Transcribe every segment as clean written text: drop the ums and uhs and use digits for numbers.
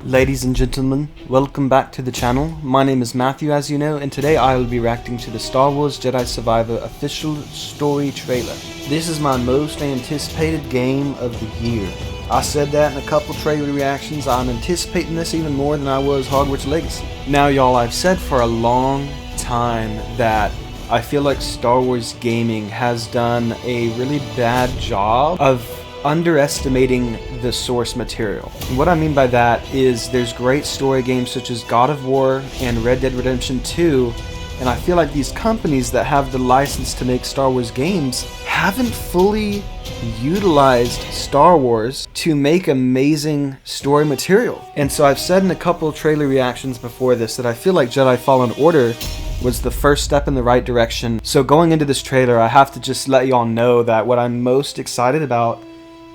Ladies and gentlemen, welcome back to the channel. My name is Matthew, as you know, and today I will be reacting to the Star Wars Jedi Survivor official story trailer. This is my most anticipated game of the year. I said that in a couple trailer reactions. I'm anticipating this even more than I was Hogwarts Legacy. Now y'all, I've said for a long time that I feel like Star Wars gaming has done a really bad job of underestimating the source material. And what I mean by that is there's great story games such as God of War and Red Dead Redemption 2, and I feel like these companies that have the license to make Star Wars games haven't fully utilized Star Wars to make amazing story material. And so I've said in a couple of trailer reactions before this that I feel like Jedi Fallen Order was the first step in the right direction. So going into this trailer, I have to just let y'all know that what I'm most excited about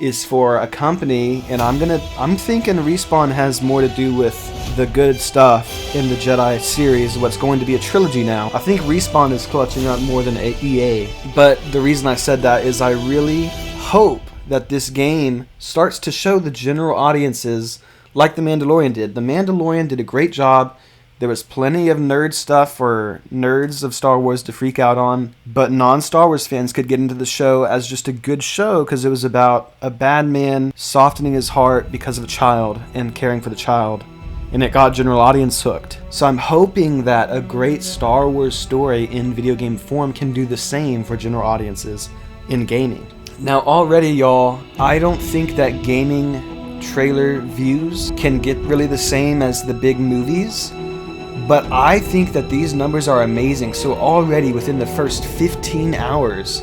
is for a company, and I'm thinking Respawn has more to do with the good stuff in the Jedi series, what's going to be a trilogy now. I think Respawn is clutching up more than EA, but the reason I said that is I really hope that this game starts to show the general audiences like The Mandalorian did. The Mandalorian did a great job. There was plenty of nerd stuff for nerds of Star Wars to freak out on, but non-Star Wars fans could get into the show as just a good show because it was about a bad man softening his heart because of a child and caring for the child, and it got general audience hooked. So I'm hoping that a great Star Wars story in video game form can do the same for general audiences in gaming. Now already, y'all, I don't think that gaming trailer views can get really the same as the big movies, but I think that these numbers are amazing. So already within the first 15 hours,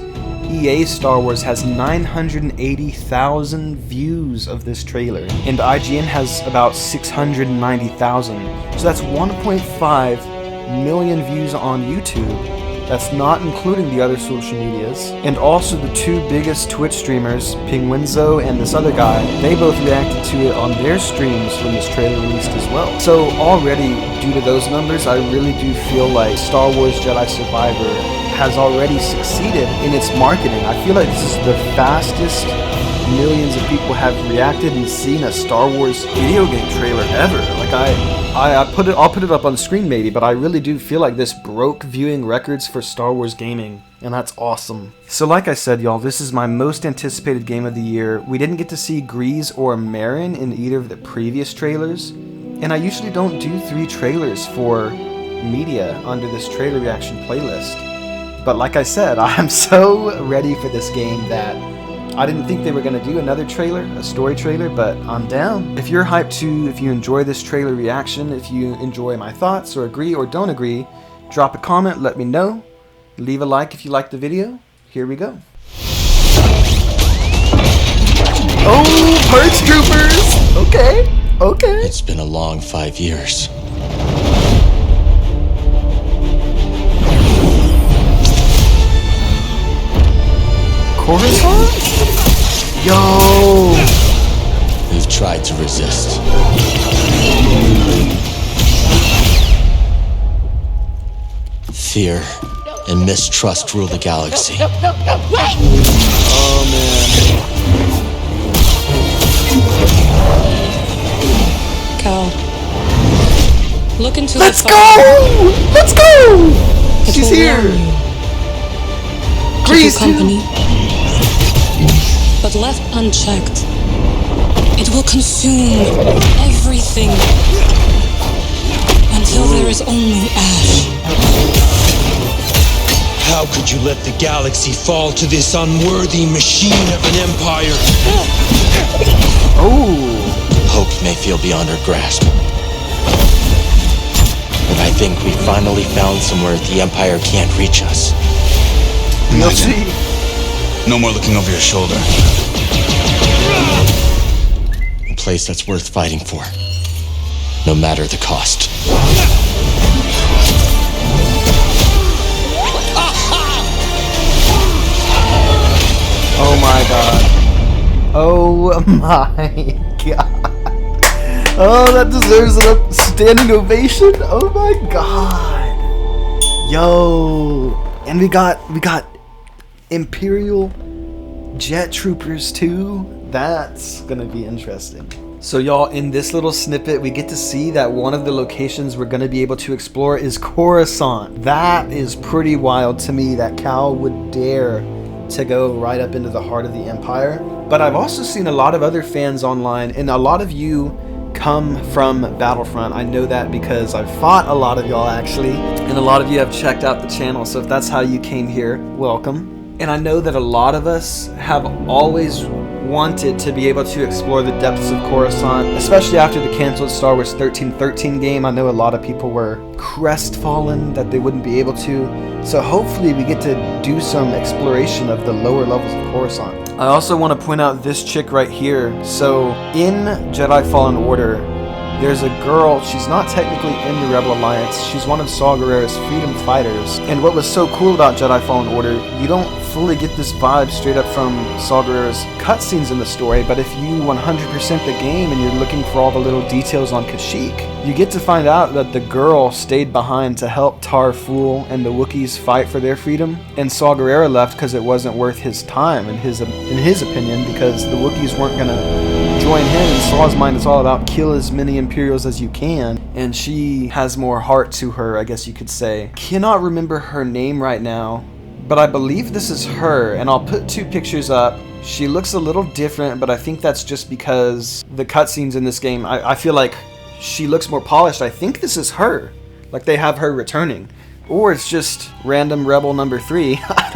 EA Star Wars has 980,000 views of this trailer, and IGN has about 690,000. So that's 1.5 million views on YouTube. That's not including the other social medias. And also the two biggest Twitch streamers, Penguinzo and this other guy, they both reacted to it on their streams when this trailer released as well. So already, due to those numbers, I really do feel like Star Wars Jedi Survivor has already succeeded in its marketing. I feel like this is the fastest millions of people have reacted and seen a Star Wars video game trailer ever. Like I'll put it up on the screen maybe, but I really do feel like this broke viewing records for Star Wars gaming, and that's awesome. So like I said, y'all, this is my most anticipated game of the year. We didn't get to see Grease or Marin in either of the previous trailers, and I usually don't do 3 trailers for media under this trailer reaction playlist. But like I said, I'm so ready for this game that I didn't think they were going to do another trailer, a story trailer, but I'm down. If you're hyped too, if you enjoy this trailer reaction, if you enjoy my thoughts or agree or don't agree, drop a comment, let me know. Leave a like if you liked the video. Here we go. Oh, Purge Troopers! Okay, okay. It's been a long 5 years. Coruscant? Yo! We've tried to resist. Fear and mistrust rule the galaxy. Oh man. Cal, look into Let's the go! Let's go! She's here! Grease company. But left unchecked, it will consume everything until there is only ash. How could you let the galaxy fall to this unworthy machine of an empire? Oh! Hope may feel beyond our grasp, but I think we finally found somewhere the empire can't reach us. We'll see. No more looking over your shoulder. A place that's worth fighting for, no matter the cost. Oh my god. Oh my god. Oh, that deserves a standing ovation. Oh my god. Yo. And we got Imperial Jet Troopers too. That's gonna be interesting. So y'all, in this little snippet, we get to see that one of the locations we're going to be able to explore is Coruscant. That is pretty wild to me that Cal would dare to go right up into the heart of the Empire. But I've also seen a lot of other fans online, and a lot of you come from Battlefront. I know that because I've fought a lot of y'all actually, and a lot of you have checked out the channel, so if that's how you came here, welcome. And I know that a lot of us have always wanted to be able to explore the depths of Coruscant, especially after the canceled Star Wars 1313 game. I know a lot of people were crestfallen that they wouldn't be able to, so hopefully we get to do some exploration of the lower levels of Coruscant. I also want to point out this chick right here. So in Jedi Fallen Order, there's a girl, she's not technically in the Rebel Alliance, she's one of Saw Gerrera's freedom fighters. And what was so cool about Jedi Fallen Order, you don't fully get this vibe straight up from Saw Gerrera's cutscenes in the story, but if you 100% the game and you're looking for all the little details on Kashyyyk, you get to find out that the girl stayed behind to help Tar Fool and the Wookiees fight for their freedom, and Saw Gerrera left because it wasn't worth his time, in his opinion, because the Wookiees weren't gonna join him. In Saw's mind, it's all about kill as many Imperials as you can, and she has more heart to her, I guess you could say. Cannot remember her name right now, but I believe this is her, and I'll put two pictures up. She looks a little different, but I think that's just because the cutscenes in this game, I feel like she looks more polished. I think this is her, like they have her returning. Or it's just random Rebel number 3. I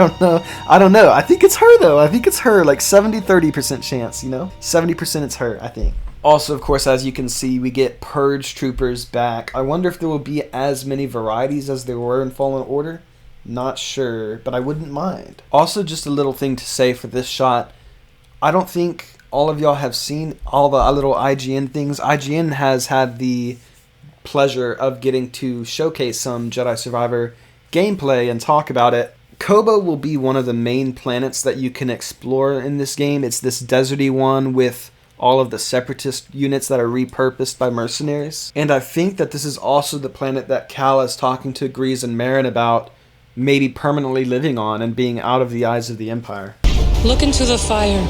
don't know. I think it's her though. I think it's her, like 70-30% chance, you know? 70% it's her, I think. Also, of course, as you can see, we get Purge Troopers back. I wonder if there will be as many varieties as there were in Fallen Order. Not sure, but I wouldn't mind. Also, just a little thing to say for this shot. I don't think all of y'all have seen all the little IGN things. IGN has had the pleasure of getting to showcase some Jedi Survivor gameplay and talk about it. Koboh will be one of the main planets that you can explore in this game. It's this deserty one with all of the separatist units that are repurposed by mercenaries. And I think that this is also the planet that Cal is talking to Grease and Merrin about maybe permanently living on and being out of the eyes of the Empire. Look into the fire.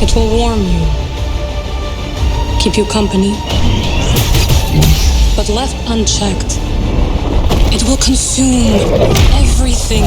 It will warm you, keep you company. But left unchecked, it will consume everything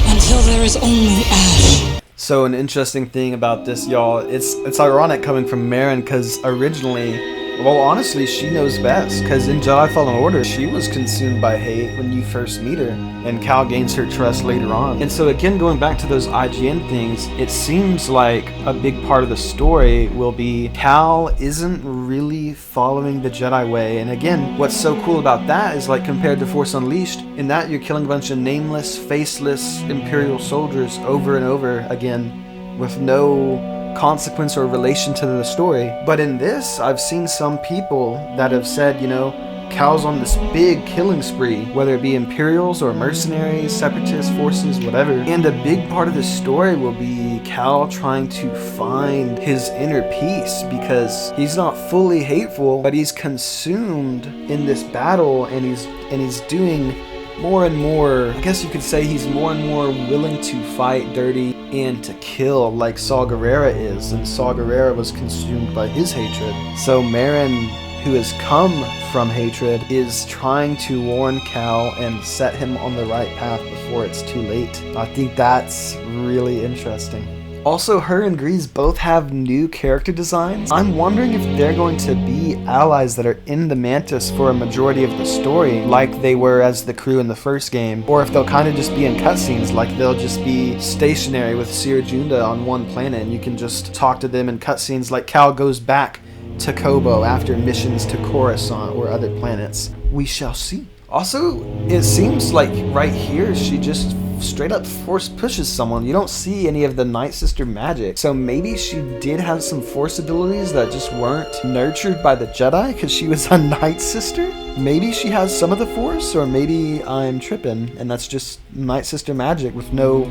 until there is only ash. So an interesting thing about this, y'all, it's ironic coming from Merrin, because originally, well, honestly, she knows best, because in Jedi Fallen Order, she was consumed by hate when you first meet her, and Cal gains her trust later on. And so again, going back to those IGN things, it seems like a big part of the story will be Cal isn't really following the Jedi way. And again, what's so cool about that is, like, compared to Force Unleashed, in that you're killing a bunch of nameless, faceless Imperial soldiers over and over again with no consequence or relation to the story. But in this, I've seen some people that have said, you know, Cal's on this big killing spree, whether it be Imperials or mercenaries, separatist forces, whatever. And a big part of the story will be Cal trying to find his inner peace, because he's not fully hateful, but he's consumed in this battle, and he's doing more and more, I guess you could say he's more and more willing to fight dirty and to kill, like Saw Gerrera is, and Saw Gerrera was consumed by his hatred. So Merrin, who has come from hatred, is trying to warn Cal and set him on the right path before it's too late. I think that's really interesting. Also, her and Grease both have new character designs. I'm wondering if they're going to be allies that are in the Mantis for a majority of the story, like they were as the crew in the first game, or if they'll kind of just be in cutscenes, like they'll just be stationary with Cere Junda on one planet, and you can just talk to them in cutscenes, like Cal goes back to Koboh after missions to Coruscant or other planets. We shall see. Also, it seems like right here she just straight up force pushes someone. You don't see any of the Nightsister magic. So maybe she did have some force abilities that just weren't nurtured by the Jedi because she was a Nightsister. Maybe she has some of the force, or maybe I'm tripping and that's just Nightsister magic with no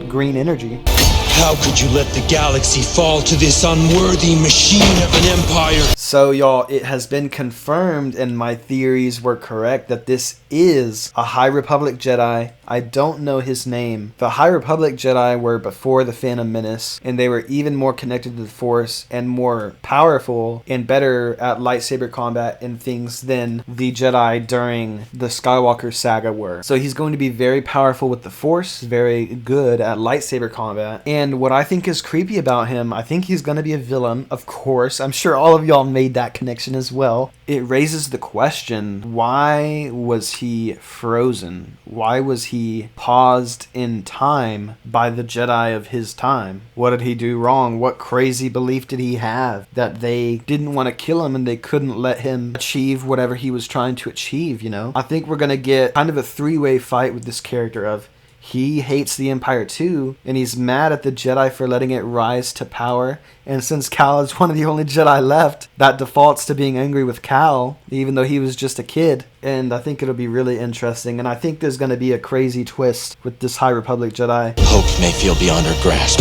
green energy. How could you let the galaxy fall to this unworthy machine of an empire? So y'all, it has been confirmed, and my theories were correct, that this is a High Republic Jedi. I don't know his name. The High Republic Jedi were before the Phantom Menace, and they were even more connected to the Force and more powerful and better at lightsaber combat and things than the Jedi during the Skywalker saga were. So he's going to be very powerful with the Force, very good at lightsaber combat. And what I think is creepy about him, I think he's going to be a villain, of course. I'm sure all of y'all made that connection as well. It raises the question, why was he frozen? Why was he paused in time by the Jedi of his time? What did he do wrong? What crazy belief did he have that they didn't want to kill him and they couldn't let him achieve whatever he was trying to achieve, you know? I think we're going to get kind of a three-way fight with this character of he hates the Empire too, and he's mad at the Jedi for letting it rise to power. And since Cal is one of the only Jedi left, that defaults to being angry with Cal, even though he was just a kid. And I think it'll be really interesting, and I think there's going to be a crazy twist with this High Republic Jedi. Hope may feel beyond our grasp,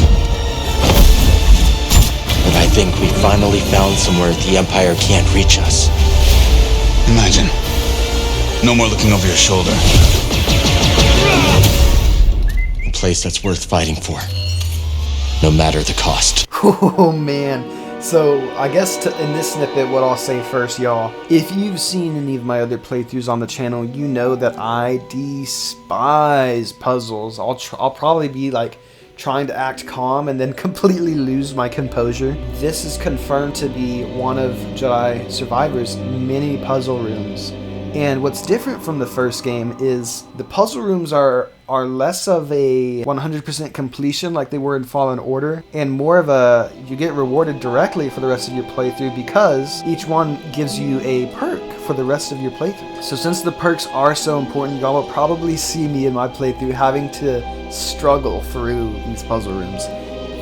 but I think we finally found somewhere the Empire can't reach us. Imagine. No more looking over your shoulder. Place that's worth fighting for, no matter the cost. Oh man. So I guess in this snippet, what I'll say first, y'all, if you've seen any of my other playthroughs on the channel, you know that I despise puzzles. I'll probably be like trying to act calm and then completely lose my composure. This is confirmed to be one of Jedi Survivor's many puzzle rooms. And what's different from the first game is the puzzle rooms are less of a 100% completion like they were in Fallen Order, and more of a you get rewarded directly for the rest of your playthrough because each one gives you a perk for the rest of your playthrough. So since the perks are so important, y'all will probably see me in my playthrough having to struggle through these puzzle rooms.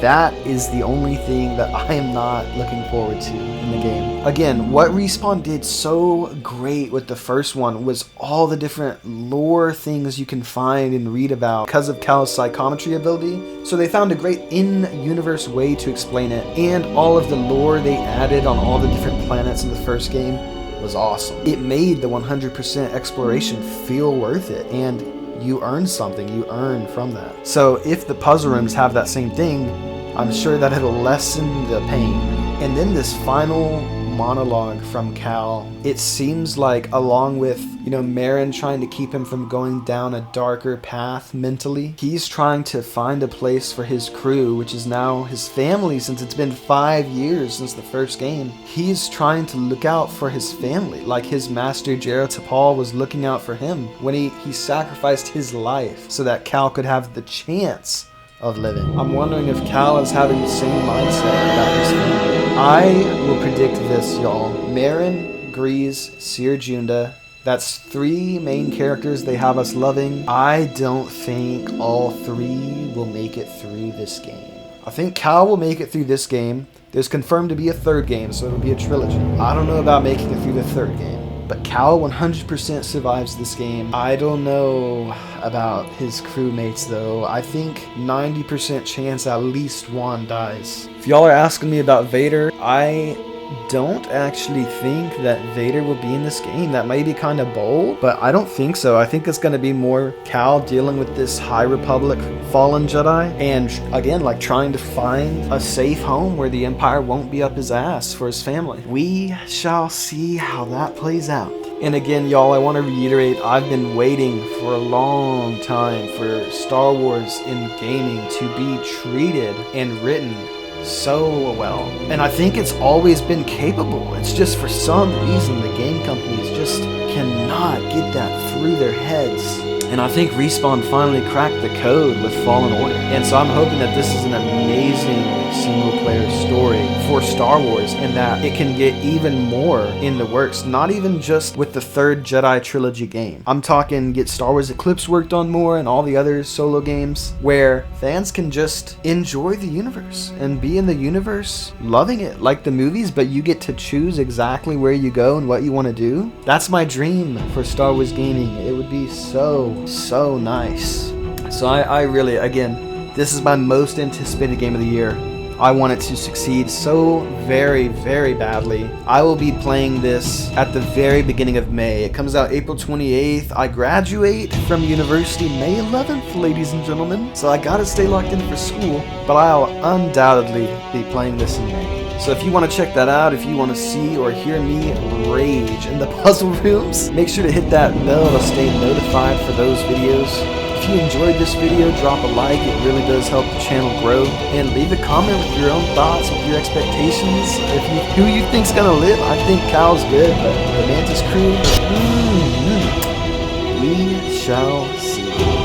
That is the only thing that I am not looking forward to in the game. Again, what Respawn did so great with the first one was all the different lore things you can find and read about because of Cal's psychometry ability. So they found a great in-universe way to explain it, and all of the lore they added on all the different planets in the first game was awesome. It made the 100% exploration feel worth it, and you earn something, you earn from that. So if the puzzle rooms have that same thing, I'm sure that it'll lessen the pain. And then this final monologue from Cal, it seems like along with, Merrin trying to keep him from going down a darker path mentally, he's trying to find a place for his crew, which is now his family since it's been 5 years since the first game. He's trying to look out for his family, like his master Jera Tapal was looking out for him when he sacrificed his life so that Cal could have the chance of living. I'm wondering if Cal is having the same mindset about his family. I will predict this, y'all. Merrin, Grease, Seer Junda, that's 3 main characters they have us loving. I don't think all 3 will make it through this game. I think Cal will make it through this game. There's confirmed to be a 3rd game, so it'll be a trilogy. I don't know about making it through the 3rd game, but Cal 100% survives this game. I don't know about his crewmates though. I think 90% chance at least one dies. If y'all are asking me about Vader, I don't actually think that Vader will be in this game. That may be kind of bold, but I don't think so. I think it's going to be more Cal dealing with this High Republic fallen Jedi and again like trying to find a safe home where the Empire won't be up his ass for his family. We shall see how that plays out. And again, y'all, I want to reiterate, I've been waiting for a long time for Star Wars in gaming to be treated and written so well. And I think it's always been capable. It's just for some reason the game companies just cannot get that through their heads. And I think Respawn finally cracked the code with Fallen Order. And so I'm hoping that this is an amazing single-player story for Star Wars and that it can get even more in the works. Not even just with the 3rd Jedi trilogy game. I'm talking get Star Wars Eclipse worked on more and all the other solo games where fans can just enjoy the universe and be in the universe loving it like the movies, but you get to choose exactly where you go and what you want to do. That's my dream for Star Wars gaming. It would be so nice. So I really, again, this is my most anticipated game of the year. I want it to succeed so very, very badly. I will be playing this at the very beginning of May. It comes out April 28th. I graduate from university May 11th, ladies and gentlemen. So I gotta stay locked in for school, but I'll undoubtedly be playing this in May. So if you want to check that out, if you want to see or hear me rage in the puzzle rooms, make sure to hit that bell to stay notified for those videos. If you enjoyed this video, drop a like. It really does help the channel grow. And leave a comment with your own thoughts, with your expectations. Who you think's gonna live? I think Cal's good, but the Mantis crew, we shall see.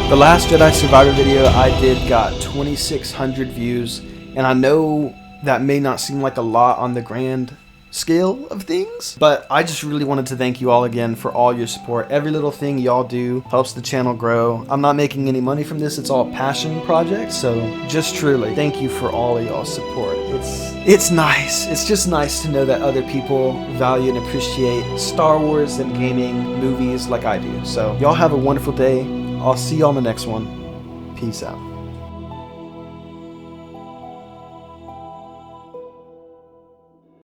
The last Jedi Survivor video I did got 2,600 views, and I know that may not seem like a lot on the grand scale of things, but I just really wanted to thank you all again for all your support. Every little thing y'all do helps the channel grow. I'm not making any money from this. It's all passion projects, so just truly thank you for all of y'all's support. It's nice. It's just nice to know that other people value and appreciate Star Wars and gaming, movies like I do. So y'all have a wonderful day. I'll see you on the next one. Peace out.